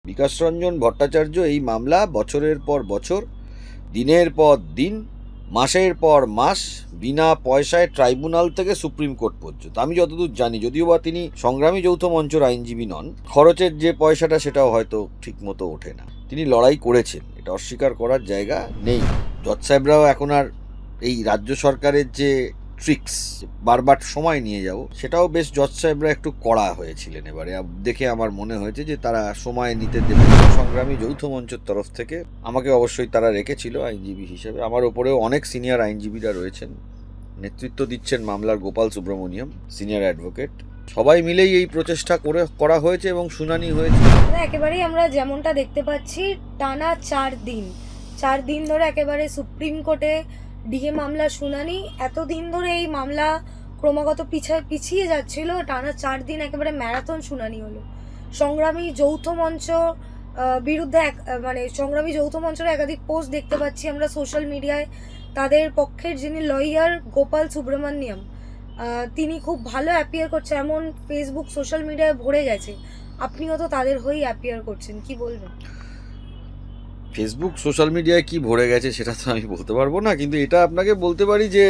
বিকাশ রঞ্জন ভট্টাচার্য এই মামলা বছরের পর বছর, দিনের পর দিন, মাসের পর মাস বিনা পয়সায় ট্রাইব্যুনাল থেকে সুপ্রিম কোর্ট পর্যন্ত, আমি যতদূর জানি, যদিও বা তিনি সংগ্রামী যৌথ মঞ্চের আইনজীবী নন, খরচের যে পয়সাটা সেটাও হয়তো ঠিক মতো ওঠে না, তিনি লড়াই করেছেন, এটা অস্বীকার করার জায়গা নেই। জজ সাহেবরাও এখন আর এই রাজ্য সরকারের যে ট্রিক্স বারবার সময় নিয়ে যাব, সেটাও বেশ জজ সাহেবরা একটু কড়া হয়েছিলেন এবারে, দেখে আমার মনে হয়েছে যে তারা সময় নিতে দেবে। সংগ্রামী যৌথ মঞ্চের তরফ থেকে আমাকে অবশ্যই তারা রেখেছিল আইনজীবী হিসেবে। আমার ওপরেও অনেক সিনিয়র আইনজীবীরা রয়েছেন, নেতৃত্ব দিচ্ছেন মামলার গোপাল সুব্রমণিয়াম, সিনিয়র অ্যাডভোকেট। সবাই মিলেই এই প্রচেষ্টা করা হয়েছে এবং শুনানি হয়েছে। একেবারেই আমরা যেমনটা দেখতে পাচ্ছি, টানা 4 দিন ধরে একেবারে সুপ্রিম কোর্টে ডিএ মামলার শুনানি। এতদিন ধরে এই মামলা ক্রমাগত পিছিয়ে যাচ্ছিল, টানা 4 দিন একেবারে ম্যারাথন শুনানি হলো। সংগ্রামী যৌথ মঞ্চ বিরুদ্ধে সংগ্রামী যৌথ মঞ্চের একাধিক পোস্ট দেখতে পাচ্ছি আমরা সোশ্যাল মিডিয়ায়। তাদের পক্ষের যিনি লয়ার গোপাল সুব্রমণিয়াম, তিনি খুব ভালো অ্যাপিয়ার করছে, এমন ফেসবুক সোশ্যাল মিডিয়ায় ভরে গেছে। আপনিও তো তাদের হয়েই অ্যাপিয়ার করছেন, কি বলবেন? ফেসবুক সোশ্যাল মিডিয়ায় কি ভরে গেছে সেটা তো আমি বলতে পারবো না, কিন্তু এটা আপনাকে বলতে পারি যে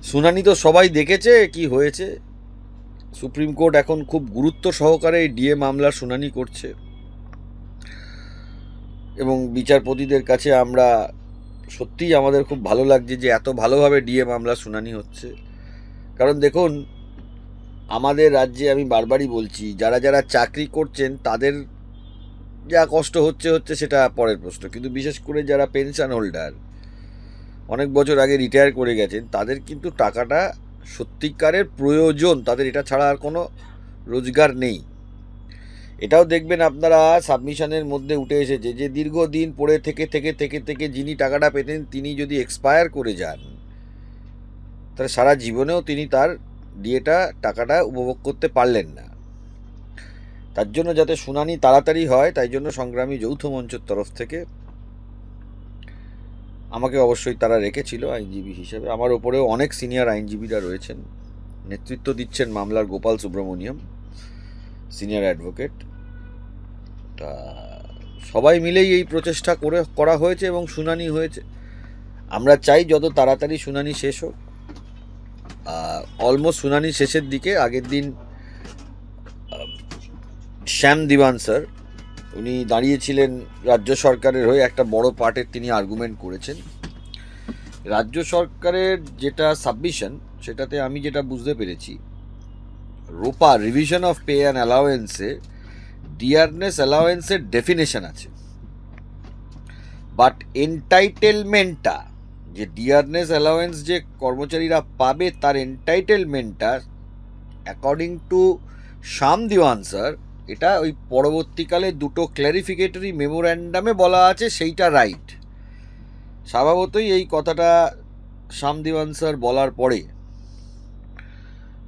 শুনানি তো সবাই দেখেছে কি হয়েছে। সুপ্রিম কোর্ট এখন খুব গুরুত্ব সহকারে এই ডিএ মামলার শুনানি করছে এবং বিচারপতিদের কাছে আমরা সত্যিই আমাদের খুব ভালো লাগছে যে এত ভালোভাবে ডিএ মামলার শুনানি হচ্ছে। কারণ দেখুন, আমাদের রাজ্যে, আমি বারবারই বলছি, যারা যারা চাকরি করছেন তাদের যা কষ্ট হচ্ছে সেটা পরের প্রশ্ন, কিন্তু বিশেষ করে যারা পেনশন হোল্ডার, অনেক বছর আগে রিটায়ার করে গেছেন, তাদের কিন্তু টাকাটা সত্যিকারের প্রয়োজন, তাদের এটা ছাড়া আর কোনো রোজগার নেই। এটাও দেখবেন আপনারা, সাবমিশনের মধ্যে উঠে এসেছে যে দীর্ঘদিন পড়ে থেকে থেকে থেকে থেকে যিনি টাকাটা পেতেন তিনি যদি এক্সপায়ার করে যান, তাহলে সারা জীবনেও তিনি তার ডিএটা টাকাটা উপভোগ করতে পারলেন না। তার জন্য যাতে শুনানি তাড়াতাড়ি হয়, তাই জন্য সংগ্রামী যৌথ মঞ্চের তরফ থেকে আমাকে অবশ্যই তারা রেখেছিল আইনজীবী হিসেবে। আমার ওপরেও অনেক সিনিয়র আইনজীবীরা রয়েছেন, নেতৃত্ব দিচ্ছেন মামলার গোপাল সুব্রমণিয়াম, সিনিয়র অ্যাডভোকেট। তা সবাই মিলেই এই প্রচেষ্টা করা হয়েছে এবং শুনানি হয়েছে। আমরা চাই যত তাড়াতাড়ি শুনানি শেষ হোক। অলমোস্ট শুনানি শেষের দিকে। আগের দিন শ্যাম দিওয়ান স্যার, উনি দাঁড়িয়েছিলেন রাজ্য সরকারের হয়ে, একটা বড় পার্টের তিনি আর্গুমেন্ট করেছেন। রাজ্য সরকারের যেটা সাবমিশন, সেটাতে আমি যেটা বুঝতে পেরেছি, ROPA revision of pay and অ্যালাওয়েন্সে ডিয়ারনেস অ্যালাওয়েন্সের ডেফিনেশন আছে, বাট এন্টাইটেলমেন্টটা, যে ডিয়ারনেস অ্যালাওয়েন্স যে কর্মচারীরা পাবে তার এন্টাইটেলমেন্টটা according to Shyam Dewan sir, এটা ওই পরবর্তীকালে দুটো ক্ল্যারিফিকেটরি মেমোর্যান্ডামে বলা আছে সেইটা রাইট। স্বভাবতই এই কথাটা শ্যাম দিওয়ান স্যার বলার পরে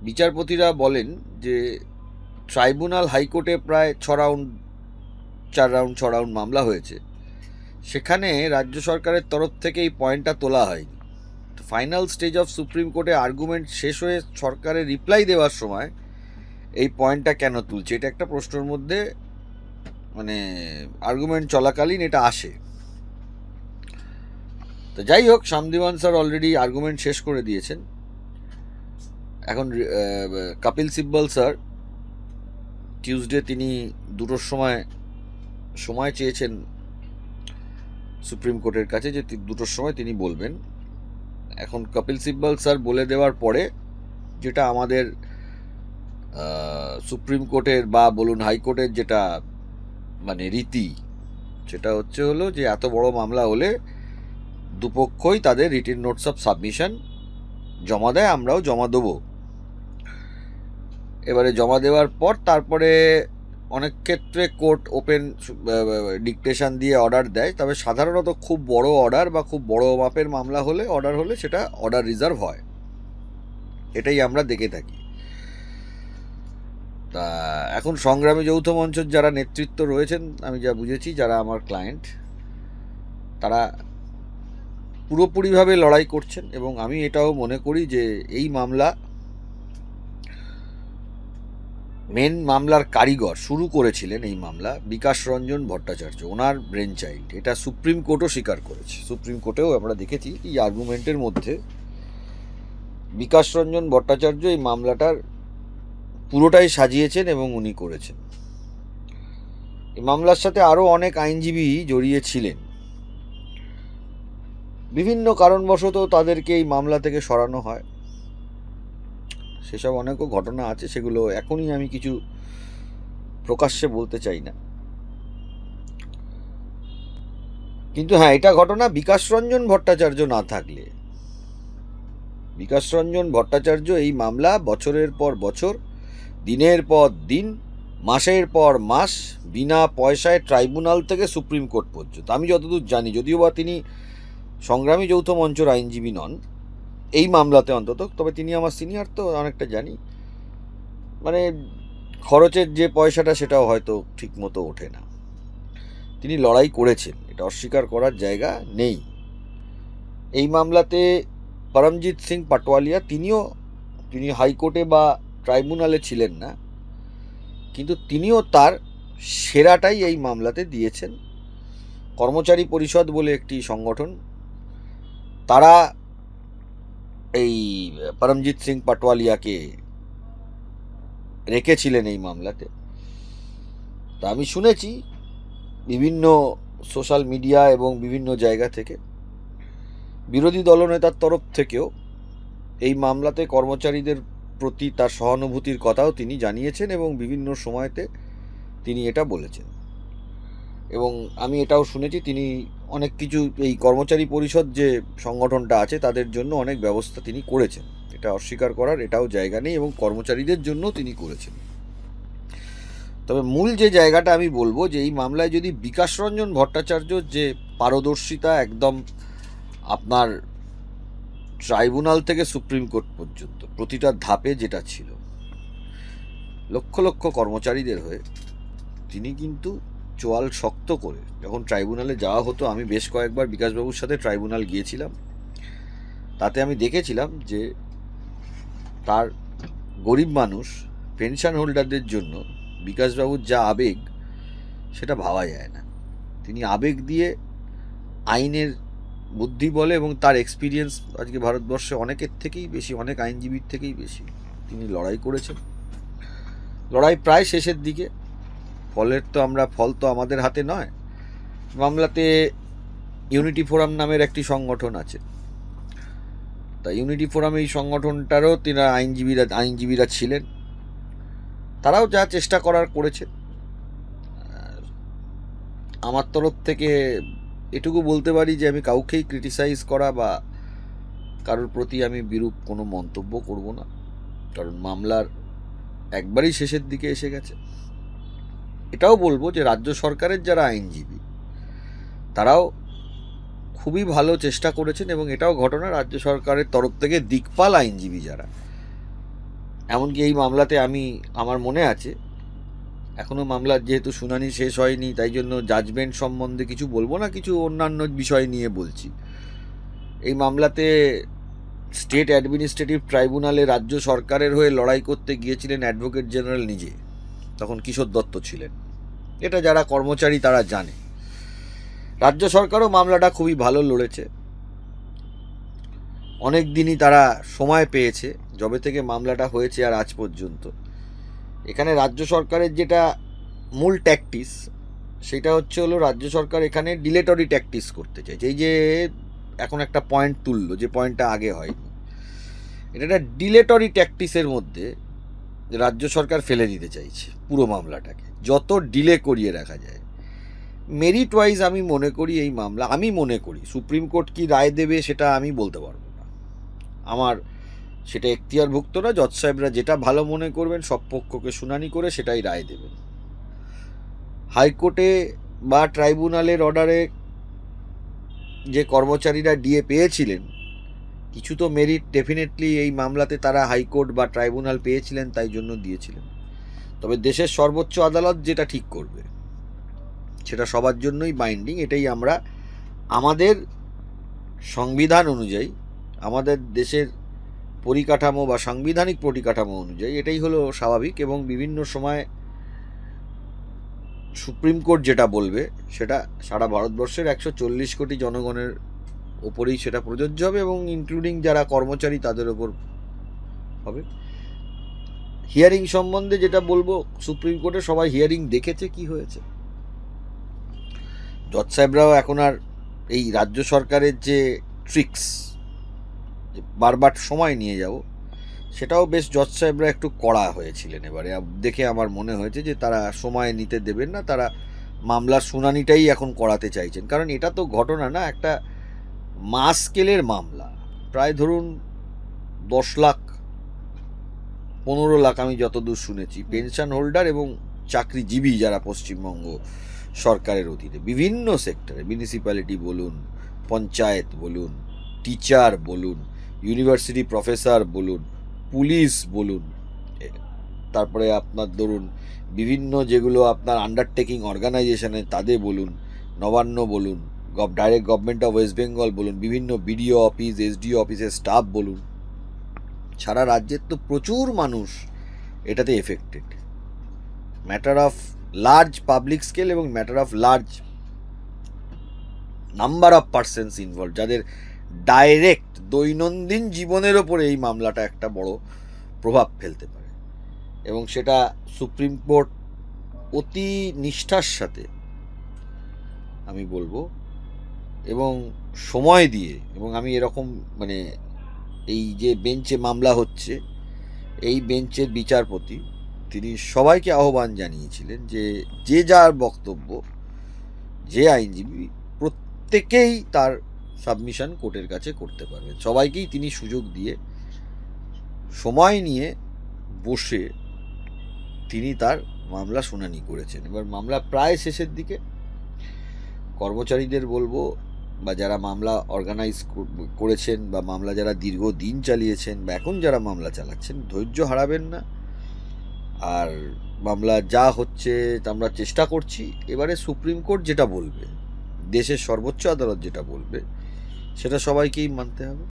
বিচারপতিরা বলেন যে ট্রাইব্যুনাল হাইকোর্টে প্রায় 4 রাউন্ড মামলা হয়েছে, সেখানে রাজ্য সরকারের তরফ থেকে এই পয়েন্টটা তোলা হয়নি। ফাইনাল স্টেজ অফ সুপ্রিম কোর্টে আর্গুমেন্ট শেষ হয়ে সরকারের রিপ্লাই দেওয়ার সময় এই পয়েন্টটা কেন তুলছে, এটা একটা প্রশ্নের মধ্যে, মানে আর্গুমেন্ট চলাকালীন এটা আসে। তো যাই হোক, শ্যাম দিওয়ান স্যার অলরেডি আর্গুমেন্ট শেষ করে দিয়েছেন। এখন কপিল সিব্বল স্যার টিউসডে তিনি 2টোর সময় চেয়েছেন সুপ্রিম কোর্টের কাছে, যে 2টোর সময় তিনি বলবেন। এখন কপিল সিব্বল স্যার বলে দেওয়ার পরে যেটা আমাদের সুপ্রিম কোর্টের বা বলুন হাইকোর্টের যেটা মানে রীতি, সেটা হলো যে এত বড় মামলা হলে দুপক্ষই তাদের রিটেন নোটস অফ সাবমিশন জমা দেয়, আমরাও জমা দেবো। এবারে জমা দেওয়ার পর তারপরে অনেক ক্ষেত্রে কোর্ট ওপেন ডিকটেশন দিয়ে অর্ডার দেয়, তবে সাধারণত খুব বড় অর্ডার বা খুব বড় মাপের মামলা হলে সেটা অর্ডার রিজার্ভ হয়, এটাই আমরা দেখে থাকি। তা এখন সংগ্রামী যৌথ মঞ্চের যারা নেতৃত্ব রয়েছেন, আমি যা বুঝেছি, যারা আমার ক্লায়েন্ট, তারা পুরোপুরিভাবে লড়াই করছেন এবং আমি এটাও মনে করি যে এই মামলা মেন মামলার কারিগর শুরু করেছিলেন এই মামলা বিকাশ রঞ্জন ভট্টাচার্য, ওনার ব্রেন চাইল্ড। এটা সুপ্রিম কোর্টও স্বীকার করেছে। সুপ্রিম কোর্টেও আমরা দেখেছি এই আর্গুমেন্টের মধ্যে বিকাশ রঞ্জন ভট্টাচার্য এই মামলাটার পুরোটাই সাজিয়েছেন এবং উনি করেছেন। এই মামলার সাথে আরও অনেক আইনজীবী জড়িয়ে ছিলেন। বিভিন্ন কারণবশত তাদেরকে এই মামলা থেকে সরানো হয়, সেসব অনেকও ঘটনা আছে, সেগুলো এখনই আমি কিছু প্রকাশ্যে বলতে চাই না। কিন্তু হ্যাঁ, এটা ঘটনা বিকাশ রঞ্জন ভট্টাচার্য না থাকলে, বিকাশ রঞ্জন ভট্টাচার্য এই মামলা বছরের পর বছর, দিনের পর দিন, মাসের পর মাস বিনা পয়সায় ট্রাইব্যুনাল থেকে সুপ্রিম কোর্ট পর্যন্ত, আমি যতদূর জানি, যদিও বা তিনি সংগ্রামী যৌথ মঞ্চের আইনজীবী নন এই মামলাতে অন্তত, তবে তিনি আমার সিনিয়র তো অনেকটা জানি, মানে খরচের যে পয়সাটা সেটাও হয়তো ঠিক মতো ওঠে না। তিনি লড়াই করেছেন, এটা অস্বীকার করার জায়গা নেই। এই মামলাতে পরমজিৎ সিং পাটোয়ালিয়া, তিনি হাইকোর্টে বা ট্রাইব্যুনালে ছিলেন না, কিন্তু তিনিও তার সেরাটাই এই মামলাতে দিয়েছেন। কর্মচারী পরিষদ বলে একটি সংগঠন, তারা এই পরমজিৎ সিং পাটোয়ালিয়াকে রেখেছিলেন এই মামলাতে। তা আমি শুনেছি বিভিন্ন সোশ্যাল মিডিয়া এবং বিভিন্ন জায়গা থেকে, বিরোধী দলনেতার তরফ থেকেও এই মামলাতে কর্মচারীদের প্রতি তার সহানুভূতির কথাও তিনি জানিয়েছেন এবং বিভিন্ন সময়তে তিনি এটা বলেছেন। এবং আমি এটাও শুনেছি তিনি অনেক কিছু, এই কর্মচারী পরিষদ যে সংগঠনটা আছে তাদের জন্য অনেক ব্যবস্থা তিনি করেছেন, এটা অস্বীকার করার এটাও জায়গা নেই, এবং কর্মচারীদের জন্য তিনি করেছেন। তবে মূল যে জায়গাটা আমি বলবো, যে এই মামলায় যদি বিকাশ রঞ্জন ভট্টাচার্য যে পারদর্শিতা, একদম আপনার ট্রাইব্যুনাল থেকে সুপ্রিম কোর্ট পর্যন্ত প্রতিটা ধাপে যেটা ছিল, লক্ষ লক্ষ কর্মচারীদের হয়ে তিনি কিন্তু চোয়াল শক্ত করে, যখন ট্রাইব্যুনালে যাওয়া হতো, আমি বেশ কয়েকবার বিকাশবাবুর সাথে ট্রাইব্যুনাল গিয়েছিলাম, তাতে আমি দেখেছিলাম যে তার গরিব মানুষ, পেনশন হোল্ডারদের জন্য বিকাশবাবুর যা আবেগ, সেটা ভাবা যায় না। তিনি আবেগ দিয়ে আইনের বুদ্ধি বলে এবং তার এক্সপিরিয়েন্স আজকে ভারতবর্ষে অনেকের থেকেই বেশি, অনেক আইনজীবীর থেকেই বেশি তিনি লড়াই করেছেন। লড়াই প্রায় শেষের দিকে, ফল তো আমাদের হাতে নয়। মামলাতে ইউনিটি ফোরাম নামের একটি সংগঠন আছে, তা ইউনিটি ফোরাম, এই সংগঠনটারও তিনি আইনজীবীরা ছিলেন, তারাও যা চেষ্টা করার করেছে। আমার তরফ থেকে এটুকু বলতে পারি যে আমি কাউকেই ক্রিটিসাইজ করা বা কারোর প্রতি আমি বিরূপ কোনো মন্তব্য করব না, কারণ মামলার একবারই শেষের দিকে এসে গেছে। এটাও বলবো যে রাজ্য সরকারের যারা আইনজীবী, তারাও খুবই ভালো চেষ্টা করেছেন, এবং এটাও ঘটনা, রাজ্য সরকারের তরফ থেকে দিকপাল আইনজীবী যারা, এমনকি এই মামলাতে আমার মনে আছে, এখনও মামলার যেহেতু শুনানি শেষ হয়নি, তাই জন্য জাজমেন্ট সম্বন্ধে কিছু বলবো না, কিছু অন্যান্য বিষয় নিয়ে বলছি। এই মামলাতে স্টেট অ্যাডমিনিস্ট্রেটিভ ট্রাইব্যুনালে রাজ্য সরকারের হয়ে লড়াই করতে গিয়েছিলেন অ্যাডভোকেট জেনারেল নিজে, তখন কিশোর দত্ত ছিলেন। এটা যারা কর্মচারী তারা জানে। রাজ্য সরকারও মামলাটা খুবই ভালো লড়েছে, অনেক দিনই তারা সময় পেয়েছে, যবে থেকে মামলাটা হয়েছে আর আজ পর্যন্ত। এখানে রাজ্য সরকারের যেটা মূল ট্যাকটিস, সেটা হলো রাজ্য সরকার এখানে ডিলেটরি ট্যাকটিস করতে চাইছে। এই যে এখন একটা পয়েন্ট তুললো, যে পয়েন্টটা আগে হয়নি, এটা একটা ডিলেটরি ট্যাকটিসের মধ্যে রাজ্য সরকার ফেলে দিতে চাইছে পুরো মামলাটাকে, যত ডিলে করিয়ে রাখা যায়। মেরিট ওয়াইজ আমি মনে করি সুপ্রিম কোর্ট কি রায় দেবে সেটা আমি বলতে পারবো না, আমার সেটা এখতিয়ারভুক্ত না। জজ সাহেবরা যেটা ভালো মনে করবেন, সব পক্ষকে শুনানি করে সেটাই রায় দেবেন। হাইকোর্টে বা ট্রাইব্যুনালের অর্ডারে যে কর্মচারীরা ডিএ পেয়েছিলেন, কিছু তো মেরিট ডেফিনেটলি এই মামলাতে তারা হাইকোর্ট বা ট্রাইব্যুনাল পেয়েছিলেন, তাই জন্য দিয়েছিলেন। তবে দেশের সর্বোচ্চ আদালত যেটা ঠিক করবে সেটা সবার জন্যই বাইন্ডিং। এটাই আমরা আমাদের সংবিধান অনুযায়ী, আমাদের দেশের পরিকাঠামো বা সাংবিধানিক পরিকাঠামো অনুযায়ী এটাই হলো স্বাভাবিক, এবং বিভিন্ন সময় সুপ্রিম কোর্ট যেটা বলবে সেটা সারা ভারতবর্ষের 140 কোটি জনগণের ওপরেই সেটা প্রযোজ্য হবে, এবং ইনক্লুডিং যারা কর্মচারী তাদের ওপর হবে। হিয়ারিং সম্বন্ধে যেটা বলবো, সুপ্রিম কোর্টে সবাই হিয়ারিং দেখেছে, কি হয়েছে। জজ সাহেবরাও এখন আর এই রাজ্য সরকারের যে ট্রিক্স, বারবার সময় নিয়ে যাব, সেটাও বেশ জজ সাহেবরা একটু কড়া হয়েছিলেন এবারে। দেখে আমার মনে হয়েছে যে তারা সময় নিতে দেবেন না, তারা মামলার শুনানিটাই এখন করাতে চাইছেন। কারণ এটা তো ঘটনা না, একটা মাস স্কেলের মামলা, প্রায় ধরুন 10 লাখ 15 লাখ আমি যতদূর শুনেছি পেনশন হোল্ডার এবং চাকরিজীবী যারা পশ্চিমবঙ্গ সরকারের অধীনে বিভিন্ন সেক্টরে, মিউনিসিপ্যালিটি বলুন, পঞ্চায়েত বলুন, টিচার বলুন, ইউনিভার্সিটি প্রফেসর বলুন, পুলিশ বলুন, তারপরে আপনার ধরুন বিভিন্ন যেগুলো আপনার আন্ডারটেকিং অর্গানাইজেশনে তাদের বলুন, নবান্ন বলুন, direct government of West Bengal বলুন, বিভিন্ন বিডিও অফিস, এসডিও অফিসের স্টাফ বলুন, সারা রাজ্যের তো প্রচুর মানুষ এটাতে affected. Matter of large public scale এবং matter of large number of persons involve, যাদের ডাইরেক্ট দৈনন্দিন জীবনের ওপরে এই মামলাটা একটা বড় প্রভাব ফেলতে পারে। এবং সেটা সুপ্রিম কোর্ট অতি নিষ্ঠার সাথে আমি বলবো এবং সময় দিয়ে, এবং আমি এরকম মানে এই যে বেঞ্চে মামলা হচ্ছে এই বেঞ্চের বিচারপতি তিনি সবাইকে আহ্বান জানিয়েছিলেন যে যে যার বক্তব্য, যে আইনজীবী, প্রত্যেকেই তার সাবমিশন কোর্টের কাছে করতে পারবেন। সবাইকেই তিনি সুযোগ দিয়ে সময় নিয়ে বসে তিনি তার মামলা শুনানি করেছেন। এবার মামলা প্রায় শেষের দিকে। কর্মচারীদের বলবো বা যারা মামলা অর্গানাইজ করেছেন বা মামলা যারা দীর্ঘদিন চালিয়েছেন বা এখন যারা মামলা চালাচ্ছেন, ধৈর্য হারাবেন না। আর মামলা যা হচ্ছে আমরা চেষ্টা করছি, এবারে সুপ্রিম কোর্ট যেটা বলবে, দেশের সর্বোচ্চ আদালত যেটা বলবে, সেটা সবাইকেই মানতে হবে।